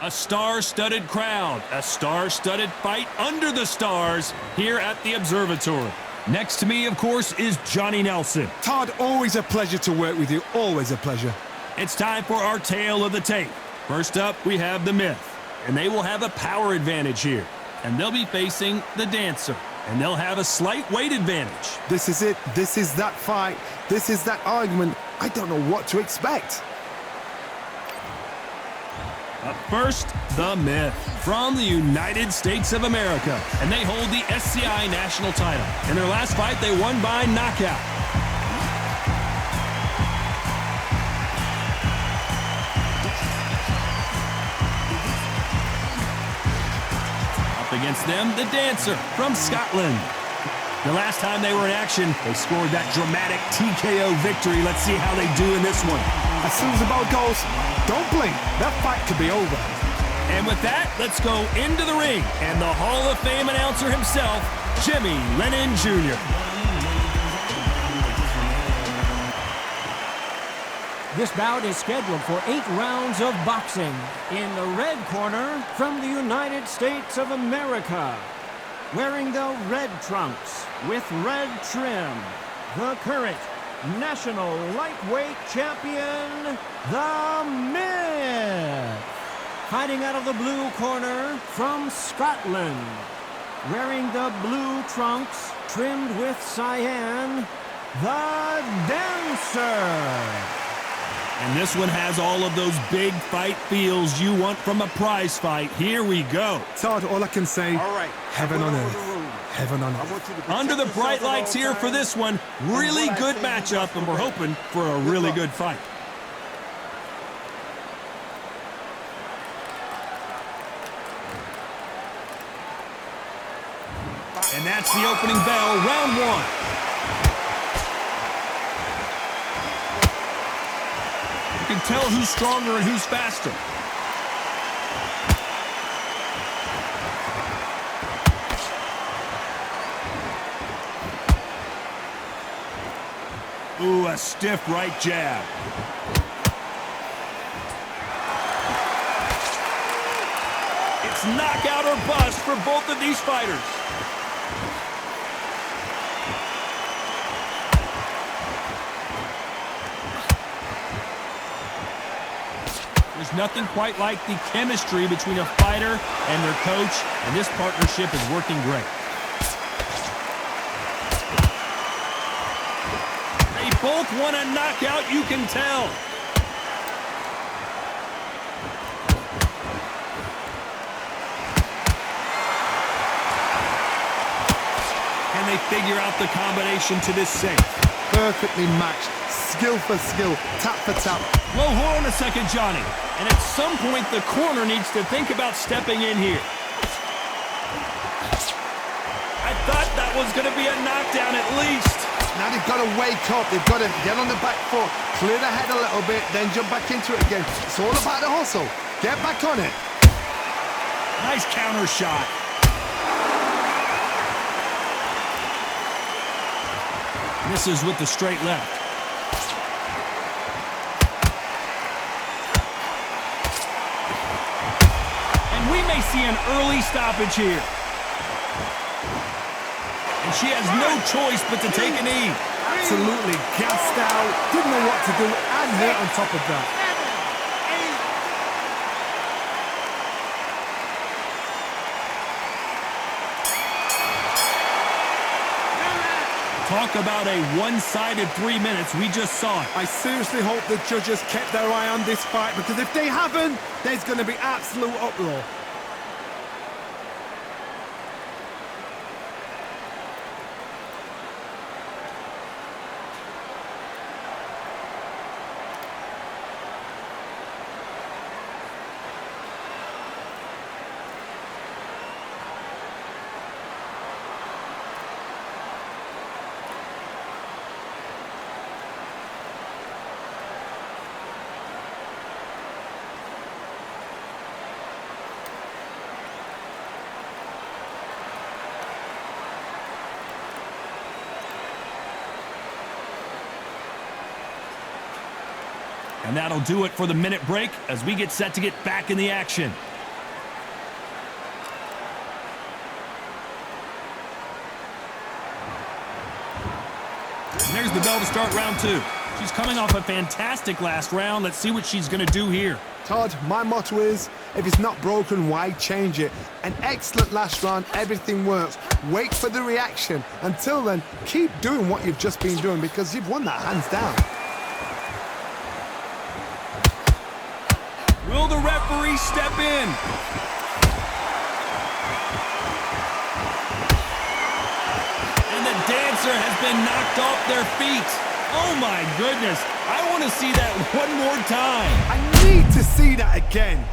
A star-studded crowd, a star-studded fight under the stars here at the Observatory. Next to me, of course, is Johnny Nelson. Todd, always a pleasure to work with you, always a pleasure. It's time for our tale of the tape. First up, we have the Myth, and they will have a power advantage here. And they'll be facing the Dancer, and they'll have a slight weight advantage. This is it. This is that fight. This is that argument. I don't know what to expect. Up first, the Myth from the United States of America, and they hold the SCI national title. In their last fight, they won by knockout. Up against them, the Dancer from Scotland. The last time they were in action, they scored that dramatic TKO victory. Let's see how they do in this one. As soon as the bell goes, don't blink. That fight could be over. And with that, let's go into the ring. And the Hall of Fame announcer himself, Jimmy Lennon Jr. This bout is scheduled for 8 rounds of boxing. In the red corner, from the United States of America, wearing the red trunks with red trim, the current national lightweight champion, the Myth. Fighting out of the blue corner from Scotland, wearing the blue trunks trimmed with cyan, the Dancer. And this one has all of those big fight feels you want from a prize fight. Here we go. Todd, all I can say, heaven on earth. Heaven on earth. Under the bright lights here for this one, really good matchup, and we're hoping for a really good fight. And that's the opening bell, round one. You can tell who's stronger and who's faster. Ooh, a stiff right jab. It's knockout or bust for both of these fighters. There's nothing quite like the chemistry between a fighter and their coach, and this partnership is working great. They both want a knockout, you can tell. Can they figure out the combination to this safe? Perfectly matched. Skill for skill. Tap for tap. Whoa, hold on a second, Johnny. And at some point, the corner needs to think about stepping in here. I thought that was going to be a knockdown at least. Now they've got to wake up. They've got to get on the back foot, clear the head a little bit, then jump back into it again. It's all about the hustle. Get back on it. Nice counter shot. Misses with the straight left. We may see an early stoppage here. And she has no choice but to take a knee. Absolutely gassed out. Didn't know what to do and hurt on top of that. Talk about a one-sided 3 minutes. We just saw it. I seriously hope the judges kept their eye on this fight, because if they haven't, there's going to be absolute uproar. And that'll do it for the minute break as we get set to get back in the action. the bell to start round 2. She's coming off a fantastic last round. Let's see what she's going to do here. Todd, my motto is, if it's not broken, why change it? An excellent last round, everything works. Wait for the reaction. Until then, keep doing what you've just been doing because you've won that hands down. Will the referee step in? And the dancer has been knocked off their feet. Oh my goodness. I want to see that one more time. I need to see that again.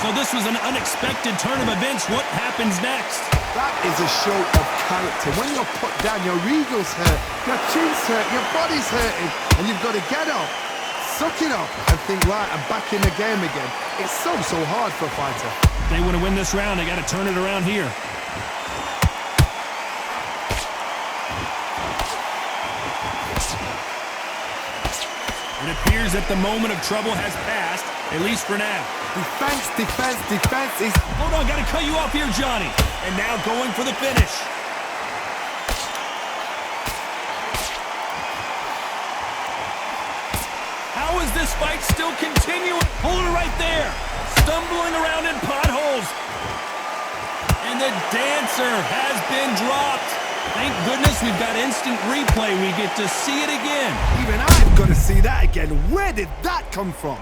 So this was an unexpected turn of events. What happens next? That is a show of character. When you're put down, your ego's hurt, your chin's hurt, your body's hurting, and you've got to get up, suck it up, and think, right, I'm back in the game again. It's so hard for a fighter. They want to win this round. They got to turn it around here. It appears that the moment of trouble has passed, at least for now. Defense, defense, defense is... Hold on, got to cut you off here, Johnny. And now going for the finish. How is this fight still continuing? Hold it right there. Stumbling around in potholes. And the dancer has been dropped. Thank goodness we've got instant replay. We get to see it again. Even I've got to see that again. Where did that come from?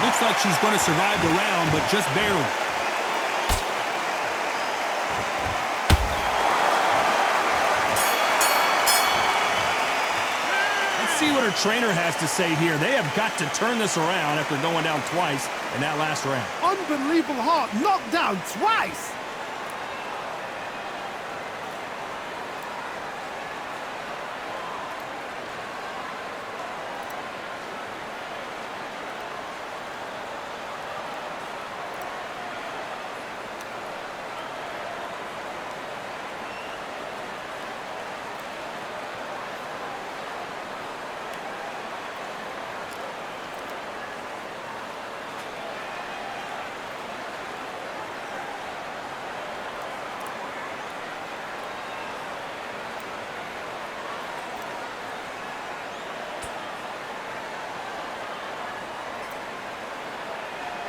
Looks like she's going to survive the round, but just barely. Let's see what her trainer has to say here. They have got to turn this around after going down twice in that last round. Unbelievable heart, knocked down twice.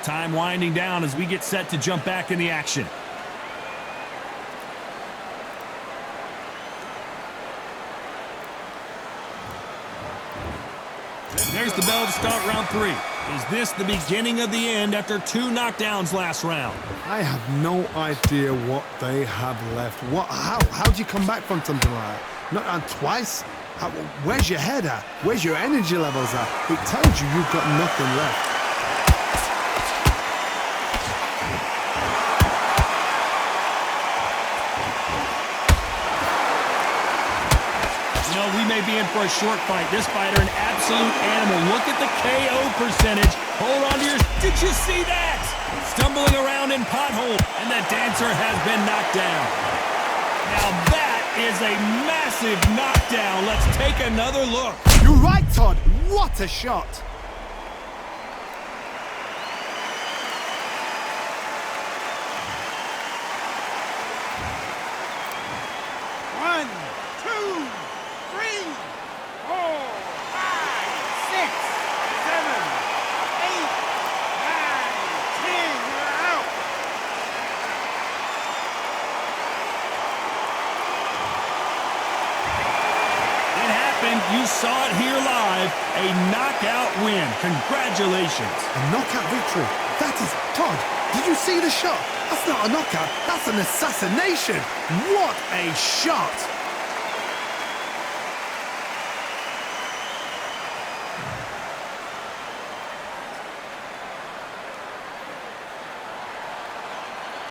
Time winding down as we get set to jump back in the action. There's the bell to start round 3. Is this the beginning of the end after 2 knockdowns last round? I have no idea what they have left. How do you come back from something like that? Knocked down twice? Where's your head at? Where's your energy levels at? It tells you you've got nothing left. We may be in for a short fight. This fighter, an absolute animal. Look at the KO percentage. Hold on to yours. Did you see that? Stumbling around in pothole, and the dancer has been knocked down. Now that is a massive knockdown. Let's take another look. You're right, Todd. What a shot. You saw it here live, a knockout win. Congratulations. A knockout victory. That is, Todd, did you see the shot? That's not a knockout, that's an assassination. What a shot.